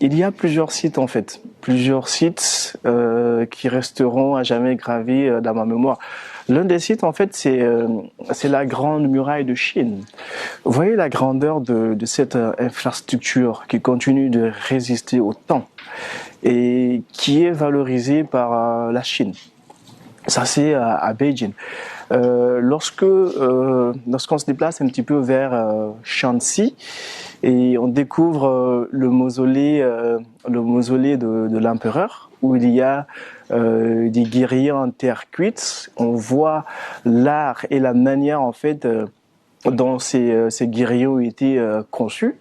Il y a plusieurs sites en fait, plusieurs sites qui resteront à jamais gravés dans ma mémoire. L'un des sites en fait c'est la Grande Muraille de Chine. Vous voyez la grandeur de cette infrastructure qui continue de résister au temps et qui est valorisée par la Chine. Ça c'est à Beijing. Lorsqu'on se déplace un petit peu vers Shanxi et on découvre le mausolée de l'empereur où il y a des guerriers en terre cuite, on voit l'art et la manière en fait dont ces guerriers ont été conçus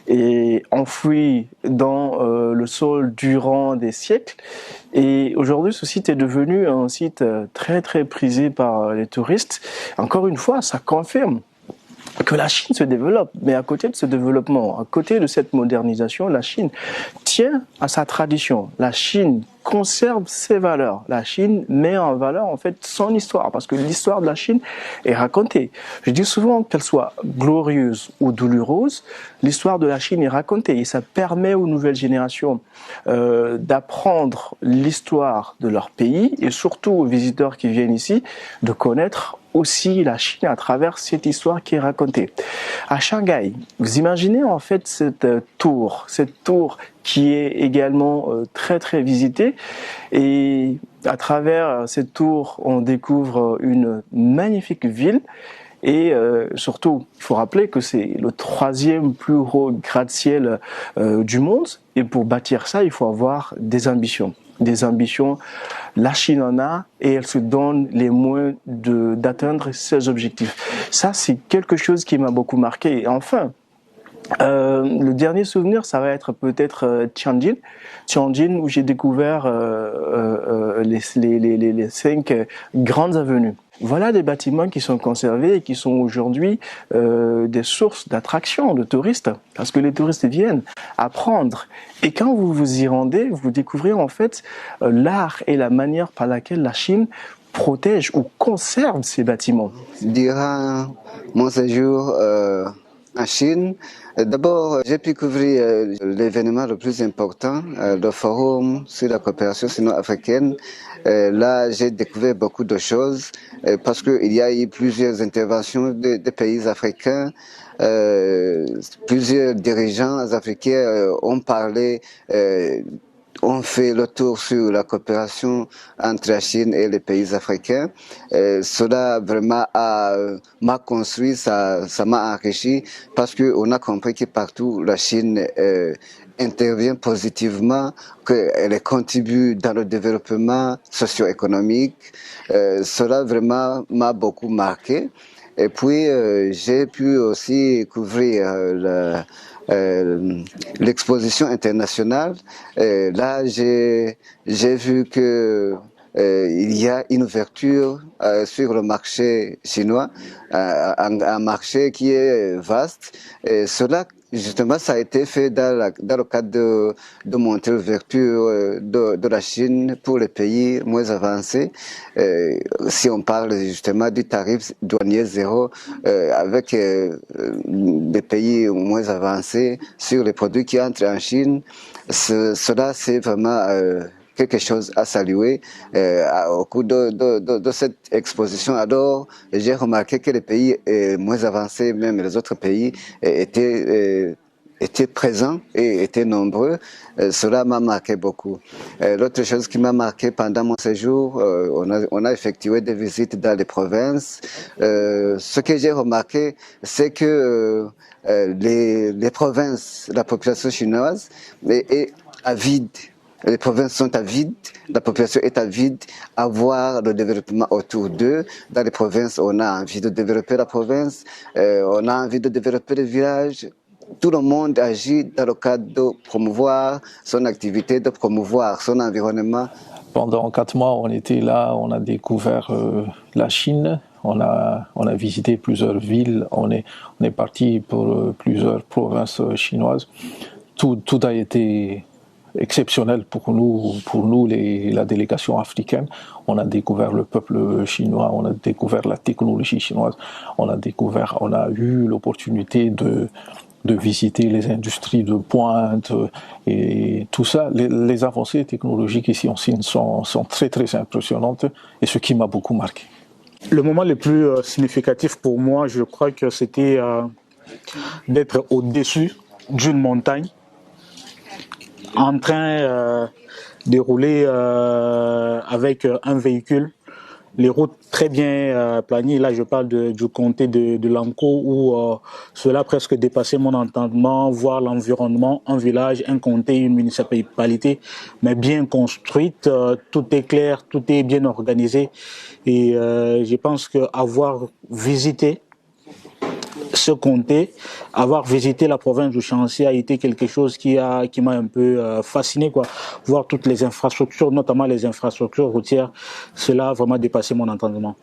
et enfouis dans le sol durant des siècles. Et aujourd'hui, ce site est devenu un site très très prisé par les touristes. Encore une fois, ça confirme que la Chine se développe. Mais à côté de ce développement, à côté de cette modernisation, la Chine tient à sa tradition. La Chine conserve ses valeurs. La Chine met en valeur en fait son histoire parce que l'histoire de la Chine est racontée. Je dis souvent qu'elle soit glorieuse ou douloureuse, l'histoire de la Chine est racontée et ça permet aux nouvelles générations d'apprendre l'histoire de leur pays et surtout aux visiteurs qui viennent ici de connaître aussi la Chine à travers cette histoire qui est racontée. À Shanghai, vous imaginez en fait cette tour qui est également très très visitée et à travers cette tour on découvre une magnifique ville et surtout il faut rappeler que c'est le 3e plus haut gratte-ciel du monde et pour bâtir ça il faut avoir des ambitions. La Chine en a et elle se donne les moyens d'atteindre ses objectifs. Ça, c'est quelque chose qui m'a beaucoup marqué. Et enfin, le dernier souvenir, ça va être peut-être Tianjin où j'ai découvert les 5 grandes avenues. Voilà des bâtiments qui sont conservés et qui sont aujourd'hui des sources d'attraction de touristes, parce que les touristes viennent apprendre. Et quand vous vous y rendez, vous découvrez en fait l'art et la manière par laquelle la Chine protège ou conserve ces bâtiments. Durant mon séjour en Chine, d'abord j'ai pu couvrir l'événement le plus important, le forum sur la coopération sino-africaine. Là, j'ai découvert beaucoup de choses parce qu'il y a eu plusieurs interventions des pays africains. Plusieurs dirigeants africains ont parlé, ont fait le tour sur la coopération entre la Chine et les pays africains. Cela vraiment m'a construit, ça m'a enrichi parce qu'on a compris que partout la Chine intervient positivement, qu'elle contribue dans le développement socio-économique. Cela vraiment m'a beaucoup marqué. Et puis j'ai pu aussi couvrir l'exposition internationale. Là, j'ai vu que il y a une ouverture sur le marché chinois, un marché qui est vaste. Et cela, justement, ça a été fait dans le cadre de montrer l'ouverture de la Chine pour les pays moins avancés. Si on parle justement du tarif douanier zéro avec des pays moins avancés sur les produits qui entrent en Chine, cela c'est vraiment quelque chose à saluer. Au cours de cette exposition, alors j'ai remarqué que les pays moins avancés, même les autres pays, étaient présents et étaient nombreux. Cela m'a marqué beaucoup. L'autre chose qui m'a marqué pendant mon séjour, on a effectué des visites dans les provinces. Ce que j'ai remarqué, c'est que les provinces, la population chinoise est avide. Les provinces sont avides, la population est avide à voir le développement autour d'eux. Dans les provinces, on a envie de développer la province, on a envie de développer les villages. Tout le monde agit dans le cadre de promouvoir son activité, de promouvoir son environnement. Pendant 4 mois, on était là, on a découvert la Chine, on a visité plusieurs villes, on est parti pour plusieurs provinces chinoises. Tout a été exceptionnel pour nous la délégation africaine. On a découvert le peuple chinois, on a découvert la technologie chinoise, on a eu l'opportunité de visiter les industries de pointe et tout ça. Les avancées technologiques ici en Chine sont très très impressionnantes et ce qui m'a beaucoup marqué. Le moment le plus significatif pour moi, je crois que c'était d'être au-dessus d'une montagne en train de rouler avec un véhicule, les routes très bien planies. Là, je parle du comté de Lanco où cela a presque dépassé mon entendement, voir l'environnement, un village, un comté, une municipalité, mais bien construite, tout est clair, tout est bien organisé. Et je pense qu'avoir visité ce comté, avoir visité la province du Shaanxi a été quelque chose qui m'a un peu fasciné, quoi. Voir toutes les infrastructures, notamment les infrastructures routières, cela a vraiment dépassé mon entendement.